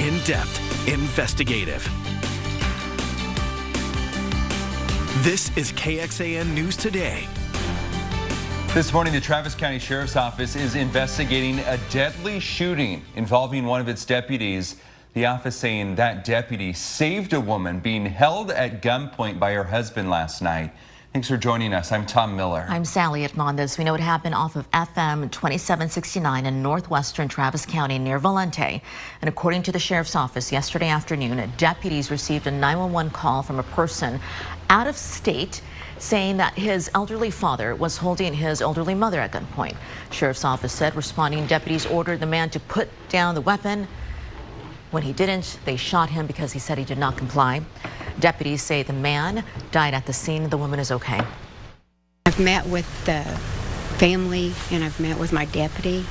in-depth, investigative. This is KXAN News Today. This morning, the Travis County Sheriff's Office is investigating a deadly shooting involving one of its deputies. The office saying that deputy saved a woman being held at gunpoint by her husband last night. Thanks for joining us. I'm Tom Miller. I'm Sally Hernandez. We know it happened off of FM 2769 in northwestern Travis County near Valente. And according to the Sheriff's Office yesterday afternoon, deputies received a 911 call from a person out of state saying that his elderly father was holding his elderly mother at gunpoint. Sheriff's Office said responding deputies ordered the man to put down the weapon. When he didn't, they shot him because he said he did not comply. Deputies say the man died at the scene. The woman is okay. I've met with the family and I've met with my deputy,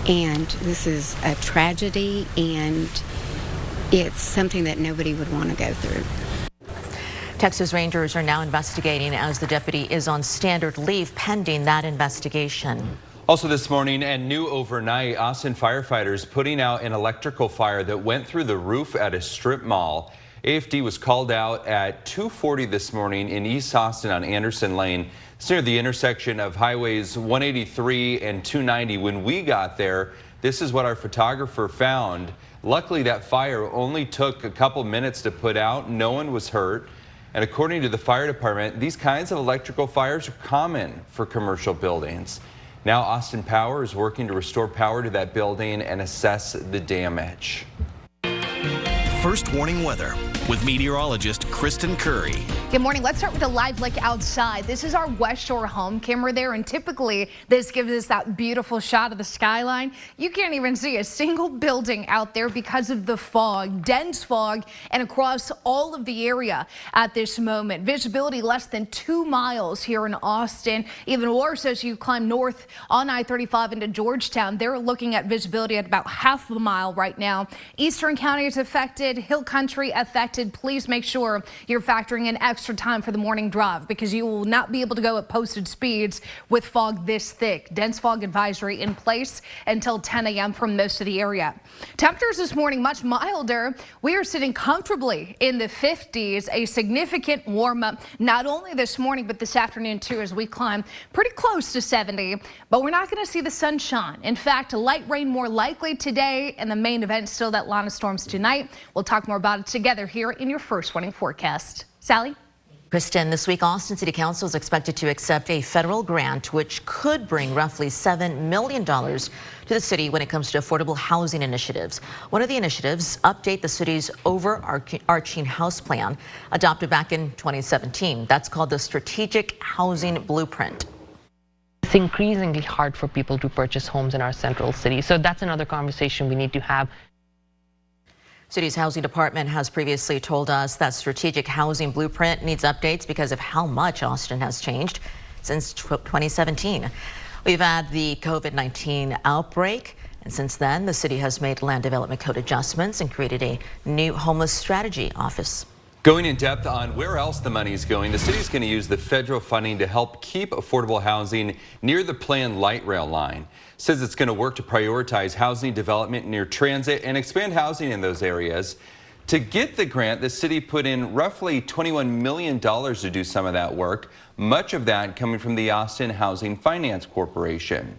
and this is a tragedy, and it's something that nobody would want to go through. Texas Rangers are now investigating as the deputy is on standard leave pending that investigation. Also this morning and new overnight, Austin firefighters putting out an electrical fire that went through the roof at a strip mall. AFD was called out at 2:40 this morning in East Austin on Anderson Lane. It's near the intersection of highways 183 and 290. When we got there, this is what our photographer found. Luckily, that fire only took a couple minutes to put out. No one was hurt. And according to the fire department, these kinds of electrical fires are common for commercial buildings. Now Austin Power is working to restore power to that building and assess the damage. First warning weather with meteorologist Kristen Curry. Good morning. Let's start with a live look outside. This is our West Shore home camera there, and typically this gives us that beautiful shot of the skyline. You can't even see a single building out there because of the fog, dense fog, and across all of the area at this moment. Visibility less than 2 miles here in Austin. Even worse as you climb north on I-35 into Georgetown. They're looking at visibility at about half a mile right now. Eastern County is affected, Hill Country affected. Please make sure you're factoring in extra time for the morning drive because you will not be able to go at posted speeds with fog this thick. Dense fog advisory in place until 10 a.m. for most of the area. Temperatures this morning much milder. We are sitting comfortably in the 50s, a significant warm up not only this morning but this afternoon too as we climb pretty close to 70. But we're not going to see the sunshine. In fact, light rain more likely today, and the main event still that line of storms tonight. We'll talk more about it together here in your first warning forecast. Sally? Kristen, this week Austin City Council is expected to accept a federal grant which could bring roughly $7 million to the city when it comes to affordable housing initiatives. One of the initiatives, update the city's overarching house plan adopted back in 2017. That's called the Strategic Housing Blueprint. It's increasingly hard for people to purchase homes in our central city. So that's another conversation we need to have. City's housing department has previously told us that strategic housing blueprint needs updates because of how much Austin has changed since 2017. We've had the COVID-19 outbreak, and since then the city has made land development code adjustments and created a new homeless strategy office. Going in depth on where else the money is going, the city is going to use the federal funding to help keep affordable housing near the planned light rail line. Says it's going to work to prioritize housing development near transit and expand housing in those areas. To get the grant, the city put in roughly $21 million to do some of that work, much of that coming from the Austin Housing Finance Corporation.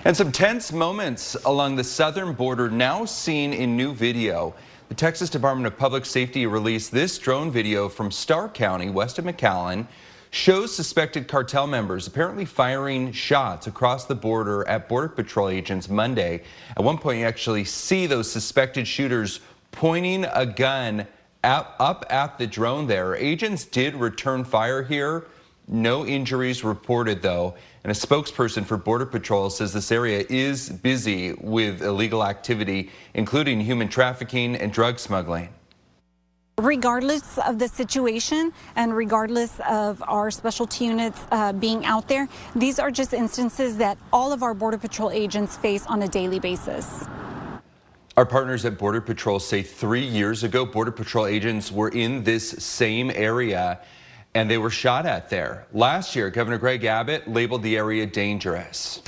And some tense moments along the southern border now seen in new video. The Texas Department of Public Safety released this drone video from Starr County, west of McAllen, shows suspected cartel members apparently firing shots across the border at Border Patrol agents Monday. At one point, you actually see those suspected shooters pointing a gun up at the drone there. Agents did return fire here. No injuries reported, though. And a spokesperson for Border Patrol says this area is busy with illegal activity, including human trafficking and drug smuggling. Regardless of the situation and regardless of our specialty units being out there, these are just instances that all of our Border Patrol agents face on a daily basis. Our partners at Border Patrol say 3 years ago, Border Patrol agents were in this same area and they were shot at there. Last year, Governor Greg Abbott labeled the area dangerous.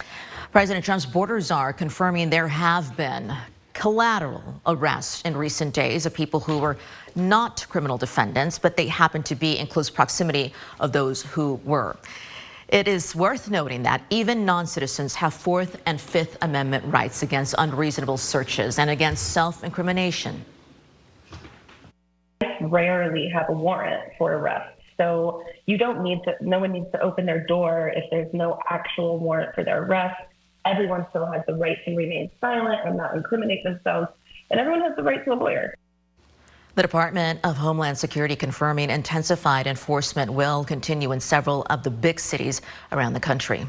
President Trump's border czar confirming there have been collateral arrests in recent days of people who were not criminal defendants, but they happened to be in close proximity of those who were. It is worth noting that even non-citizens have Fourth and Fifth Amendment rights against unreasonable searches and against self-incrimination. Rarely have a warrant for arrest. So no one needs to open their door if there's no actual warrant for their arrest. Everyone still has the right to remain silent and not incriminate themselves, and everyone has the right to a lawyer. The Department of Homeland Security confirming intensified enforcement will continue in several of the big cities around the country.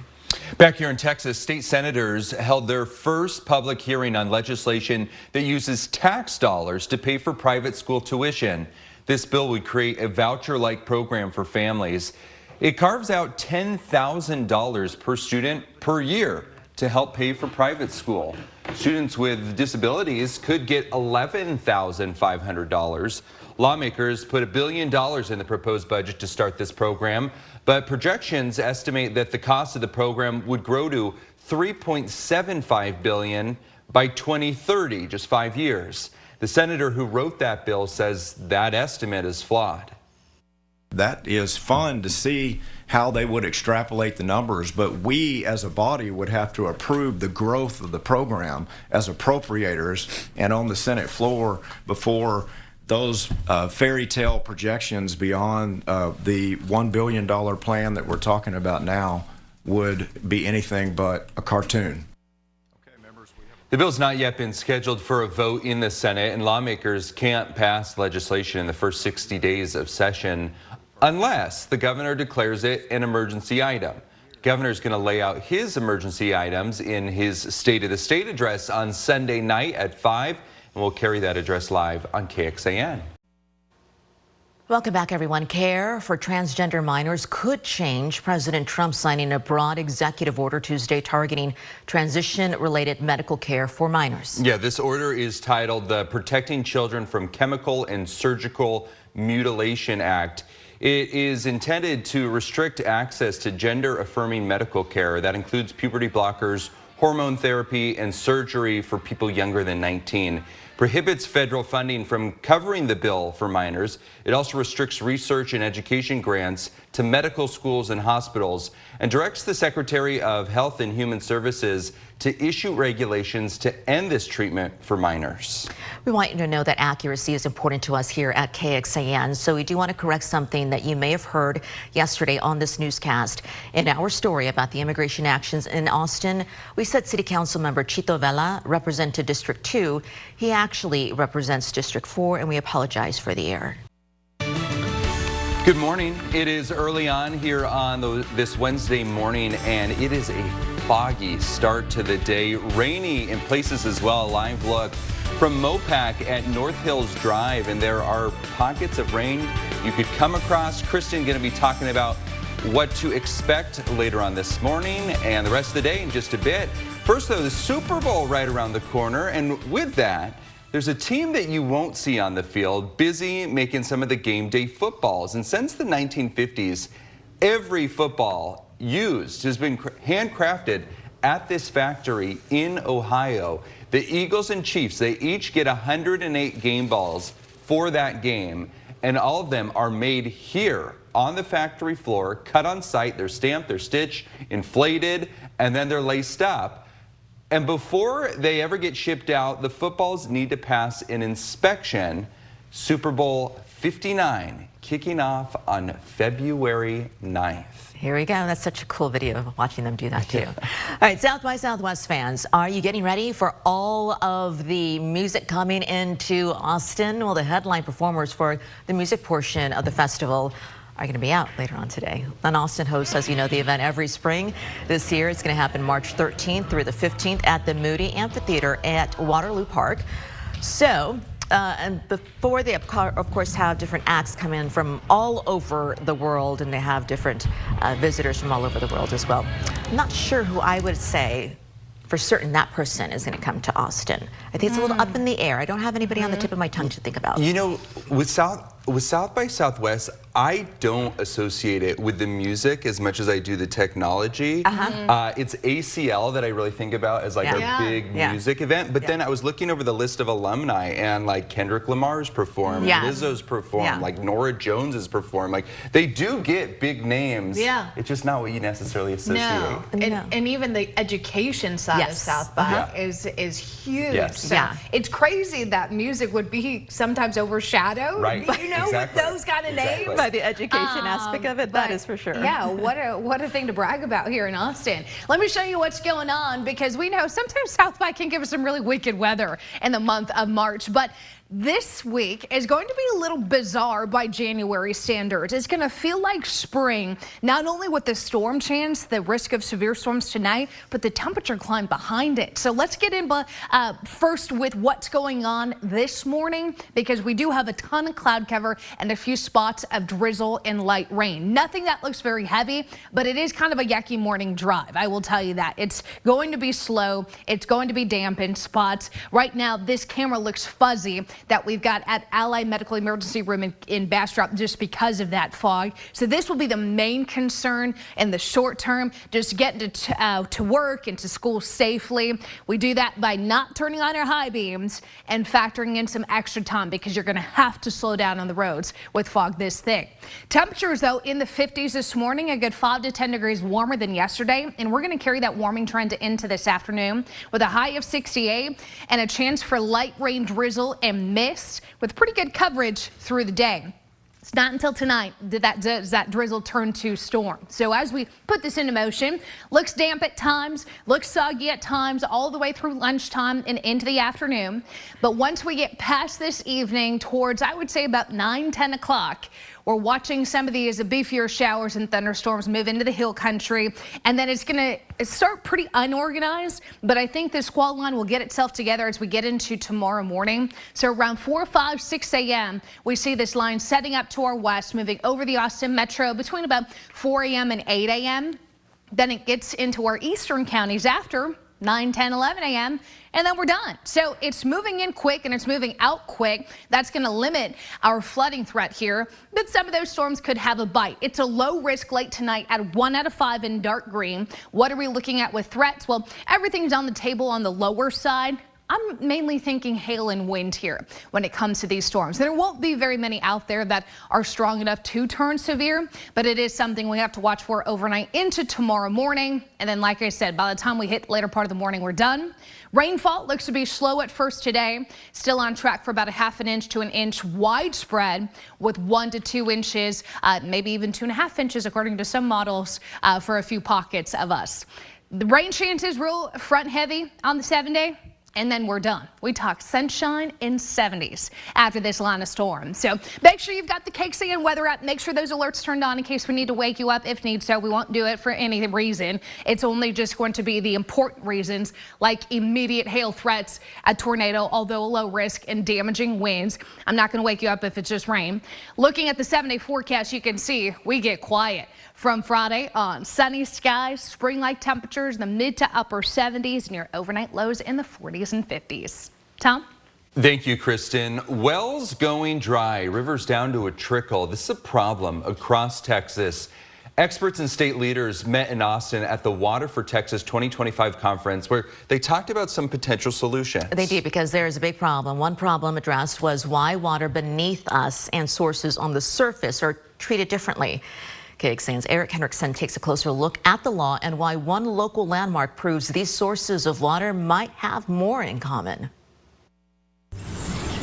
Back here in Texas, state senators held their first public hearing on legislation that uses tax dollars to pay for private school tuition. This bill would create a voucher-like program for families. It carves out $10,000 per student per year to help pay for private school. Students with disabilities could get $11,500. Lawmakers put $1 billion in the proposed budget to start this program, but projections estimate that the cost of the program would grow to $3.75 billion by 2030, just 5 years. The senator who wrote that bill says that estimate is flawed. That is fun to see how they would extrapolate the numbers, but we as a body would have to approve the growth of the program as appropriators and on the Senate floor before those fairy tale projections beyond the $1 billion plan that we're talking about now would be anything but a cartoon. The bill's not yet been scheduled for a vote in the Senate, and lawmakers can't pass legislation in the first 60 days of session unless the governor declares it an emergency item. Governor's going to lay out his emergency items in his State of the State address on Sunday night at 5, and we'll carry that address live on KXAN. Welcome back, everyone. Care for transgender minors could change. President Trump signing a broad executive order Tuesday targeting transition-related medical care for minors. Yeah, this order is titled the Protecting Children from Chemical and Surgical Mutilation Act. It is intended to restrict access to gender-affirming medical care. That includes puberty blockers, hormone therapy, and surgery for people younger than 19. Prohibits federal funding from covering the bill for minors. It also restricts research and education grants to medical schools and hospitals and directs the Secretary of Health and Human Services to issue regulations to end this treatment for minors. We want you to know that accuracy is important to us here at KXAN, so we do want to correct something that you may have heard yesterday on this newscast. In our story about the immigration actions in Austin, we said City Council member Chito Vela represented District 2. He actually represents District 4, and we apologize for the error. Good morning. It is early on here on this Wednesday morning, and it is a foggy start to the day. Rainy in places as well. A live look from Mopac at North Hills Drive, and there are pockets of rain you could come across. Kristen going to be talking about what to expect later on this morning and the rest of the day in just a bit. First, though, the Super Bowl right around the corner, and with that, there's a team that you won't see on the field busy making some of the game day footballs. And since the 1950s, every football used has been handcrafted at this factory in Ohio. The Eagles and Chiefs, they each get 108 game balls for that game, and all of them are made here on the factory floor, cut on site. They're stamped, they're stitched, inflated, and then they're laced up. And before they ever get shipped out, the footballs need to pass an inspection. Super Bowl 59 kicking off on February 9th. Here we go. That's such a cool video of watching them do that too. All right, South by Southwest fans, are you getting ready for all of the music coming into Austin? Well, the headline performers for the music portion of the festival are going to be out later on today. And Austin hosts, as you know, the event every spring. This year, it's going to happen March 13th through the 15th at the Moody Amphitheater at Waterloo Park. So, and before they, of course, have different acts come in from all over the world, and they have different visitors from all over the world as well. I'm not sure who I would say for certain that person is going to come to Austin. I think it's a little up in the air. I don't have anybody on the tip of my tongue to think about. You know, with South by Southwest, I don't associate it with the music as much as I do the technology. It's ACL that I really think about as like a big music event. But then I was looking over the list of alumni, and like Kendrick Lamar's performed, Lizzo's performed, like Nora Jones has performed. Like they do get big names. It's just not what you necessarily associate. No. And even the education side of South by is huge. So it's crazy that music would be sometimes overshadowed, you know, with those kind of names. By the education aspect of it, that is for sure. Yeah, what a thing to brag about here in Austin. Let me show you what's going on, because we know sometimes South by can give us some really wicked weather in the month of March, but this week is going to be a little bizarre by January standards. It's going to feel like spring, not only with the storm chance, the risk of severe storms tonight, but the temperature climb behind it. So let's get in first with what's going on this morning, because we do have a ton of cloud cover and a few spots of drizzle and light rain. Nothing that looks very heavy, but it is kind of a yucky morning drive. I will tell you that. It's going to be slow. It's going to be damp in spots. Right now, this camera looks fuzzy that we've got at Allied Medical Emergency Room in Bastrop just because of that fog. So this will be the main concern in the short term, just getting to work and to school safely. We do that by not turning on our high beams and factoring in some extra time, because you're going to have to slow down on the roads with fog this thick. Temperatures, though, in the 50s this morning, a good 5 to 10 degrees warmer than yesterday, and we're going to carry that warming trend into this afternoon with a high of 68 and a chance for light rain, drizzle, and mist with pretty good coverage through the day. It's not until tonight does that drizzle turn to storm. So as we put this into motion, looks damp at times, looks soggy at times, all the way through lunchtime and into the afternoon. But once we get past this evening towards, I would say, about 9-10 o'clock, we're watching some of these beefier showers and thunderstorms move into the hill country, and then it's going to start pretty unorganized, but I think the squall line will get itself together as we get into tomorrow morning. So around 4, 5, 6 a.m., we see this line setting up to our west, moving over the Austin metro between about 4 a.m. and 8 a.m. Then it gets into our eastern counties after 9, 10, 11 a.m., and then we're done. So it's moving in quick and it's moving out quick. That's going to limit our flooding threat here, but some of those storms could have a bite. It's a low risk late tonight at 1 out of 5 in dark green. What are we looking at with threats? Well, everything's on the table on the lower side. I'm mainly thinking hail and wind here when it comes to these storms. There won't be very many out there that are strong enough to turn severe, but it is something we have to watch for overnight into tomorrow morning. And then, like I said, by the time we hit later part of the morning, we're done. Rainfall looks to be slow at first today, still on track for about a ½ inch to an inch widespread, with 1 to 2 inches, maybe even 2.5 inches, according to some models, for a few pockets of us. The rain chances real front heavy on the 7-day. And then we're done. We talk sunshine in 70s after this line of storm. So make sure you've got the KXAN weather app. Make sure those alerts turned on in case we need to wake you up if need so. We won't do it for any reason. It's only just going to be the important reasons, like immediate hail threats, a tornado, although a low risk, and damaging winds. I'm not going to wake you up if it's just rain. Looking at the 7-day forecast, you can see we get quiet from Friday on. Sunny skies, spring-like temperatures in the mid to upper 70s, near overnight lows in the 40s and 50s. Tom? Thank you, Kristen. Wells going dry, rivers down to a trickle. This is a problem across Texas. Experts and state leaders met in Austin at the Water for Texas 2025 conference, where they talked about some potential solutions. They did, because there is a big problem. One problem addressed was why water beneath us and sources on the surface are treated differently. KXAN's Eric Hendrickson takes a closer look at the law and why one local landmark proves these sources of water might have more in common.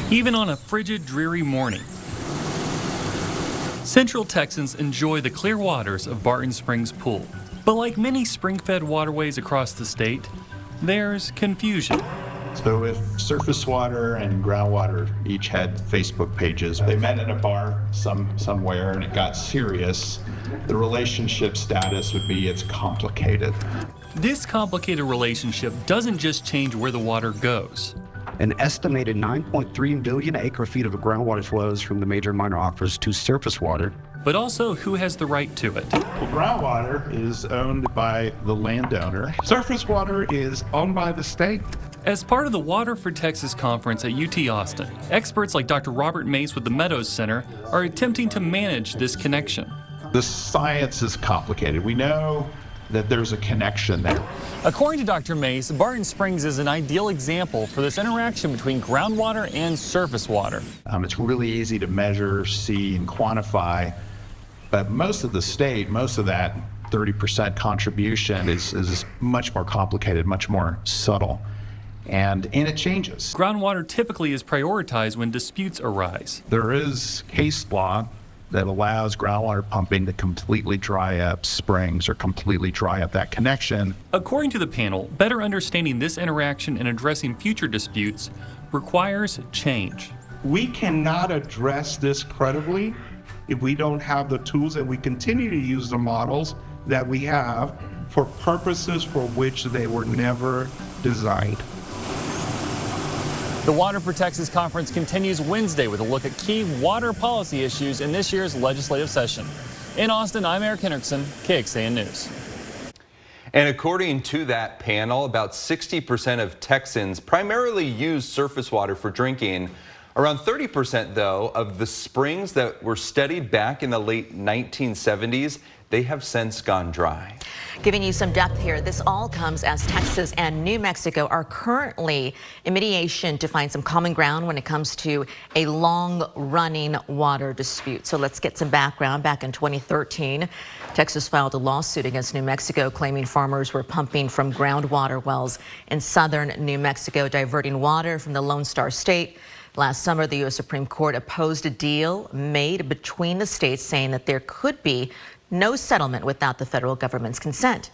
Even on a frigid, dreary morning, Central Texans enjoy the clear waters of Barton Springs Pool. But like many spring-fed waterways across the state, there's confusion. So if surface water and groundwater each had Facebook pages, they met in a bar somewhere and it got serious, the relationship status would be it's complicated. This complicated relationship doesn't just change where the water goes. An estimated 9.3 billion acre-feet of groundwater flows from the major minor aquifers to surface water. But also who has the right to it. Well, groundwater is owned by the landowner. Surface water is owned by the state. As part of the Water for Texas conference at UT Austin, experts like Dr. Robert Mace with the Meadows Center are attempting to manage this connection. The science is complicated. We know that there's a connection there. According to Dr. Mace, Barton Springs is an ideal example for this interaction between groundwater and surface water. It's really easy to measure, see, and quantify, but most of the state, most of that 30% contribution is much more complicated, much more subtle, and it changes. Groundwater typically is prioritized when disputes arise. There is case law that allows groundwater pumping to completely dry up springs or completely dry up that connection. According to the panel, better understanding this interaction and addressing future disputes requires change. We cannot address this credibly if we don't have the tools, and we continue to use the models that we have for purposes for which they were never designed. The Water for Texas Conference continues Wednesday with a look at key water policy issues in this year's legislative session. In Austin, I'm Eric Henriksen, KXAN News. And according to that panel, about 60% of Texans primarily use surface water for drinking. Around 30%, though, of the springs that were studied back in the late 1970s, they have since gone dry. Giving you some depth here, this all comes as Texas and New Mexico are currently in mediation to find some common ground when it comes to a long-running water dispute. So let's get some background. Back in 2013, Texas filed a lawsuit against New Mexico claiming farmers were pumping from groundwater wells in southern New Mexico, diverting water from the Lone Star State. Last summer, the U.S. Supreme Court opposed a deal made between the states, saying that there could be no settlement without the federal government's consent.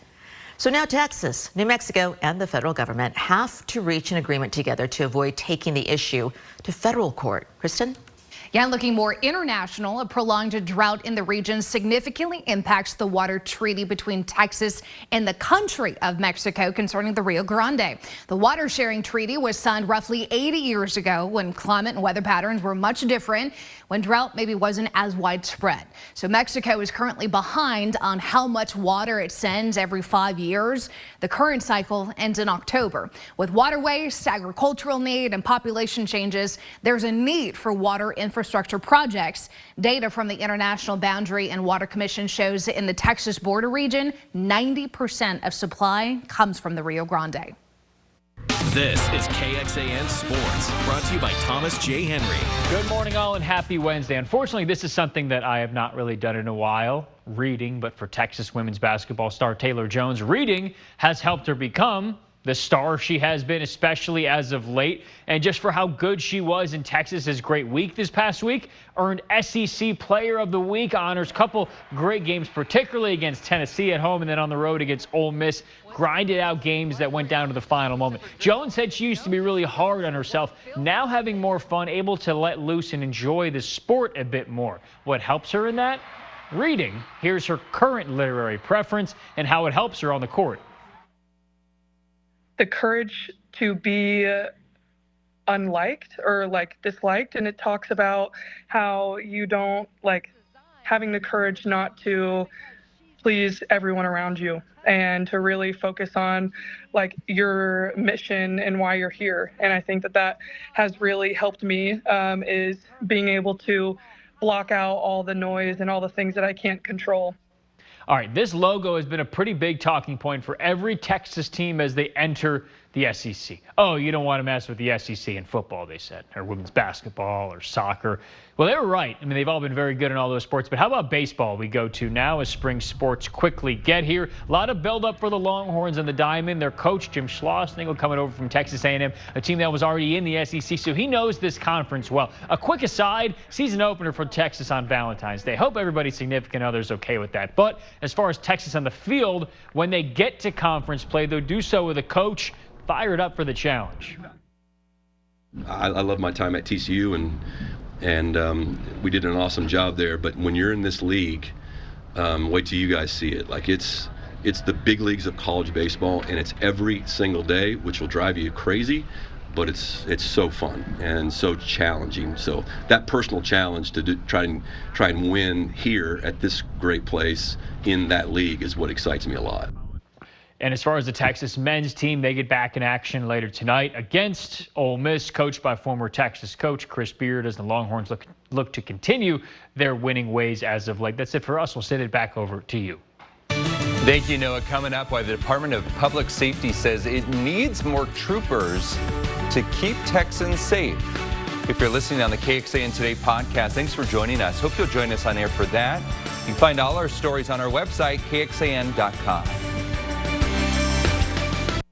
So now Texas, New Mexico, and the federal government have to reach an agreement together to avoid taking the issue to federal court. Kristen? Yeah, looking more international, a prolonged drought in the region significantly impacts the water treaty between Texas and the country of Mexico concerning the Rio Grande. The water sharing treaty was signed roughly 80 years ago when climate and weather patterns were much different, when drought maybe wasn't as widespread. So Mexico is currently behind on how much water it sends every 5 years. The current cycle ends in October. With water waste, agricultural need, and population changes, there's a need for water infrastructure projects. Data from the International Boundary and Water Commission shows in the Texas border region, 90% of supply comes from the Rio Grande. This is KXAN Sports, brought to you by Thomas J. Henry. Good morning, all, and happy Wednesday. Unfortunately, this is something that I have not really done in a while, reading, but for Texas women's basketball star Taylor Jones, reading has helped her become the star she has been, especially as of late. And just for how good she was in Texas's great week this past week, earned SEC Player of the Week honors. Couple great games, particularly against Tennessee at home and then on the road against Ole Miss. Grinded out games that went down to the final moment. Jones said she used to be really hard on herself. Now having more fun, able to let loose and enjoy the sport a bit more. What helps her in that? Reading. Here's her current literary preference and how it helps her on the court. The courage to be unliked or disliked, and it talks about how you don't having the courage not to please everyone around you and to really focus on your mission and why you're here. And I think that has really helped me, is being able to block out all the noise and all the things that I can't control. All right, this logo has been a pretty big talking point for every Texas team as they enter the SEC. Oh, you don't want to mess with the SEC in football, they said, or women's basketball or soccer. Well, they were right. I mean, they've all been very good in all those sports. But how about baseball we go to now as spring sports quickly get here? A lot of buildup for the Longhorns and the Diamond. Their coach, Jim Schlossnagle, coming over from Texas A&M, a team that was already in the SEC, so he knows this conference well. A quick aside, season opener for Texas on Valentine's Day. Hope everybody's significant other's okay with that. But as far as Texas on the field, when they get to conference play, they'll do so with a coach fired up for the challenge. I love my time at TCU, and we did an awesome job there. But when you're in this league, wait till you guys see it. It's the big leagues of college baseball, and it's every single day, which will drive you crazy. But it's so fun and so challenging. So that personal challenge to try and win here at this great place in that league is what excites me a lot. And as far as the Texas men's team, they get back in action later tonight against Ole Miss, coached by former Texas coach Chris Beard, as the Longhorns look to continue their winning ways as of late. That's it for us. We'll send it back over to you. Thank you, Noah. Coming up, why the Department of Public Safety says it needs more troopers to keep Texans safe. If you're listening on the KXAN Today podcast, thanks for joining us. Hope you'll join us on air for that. You can find all our stories on our website, KXAN.com.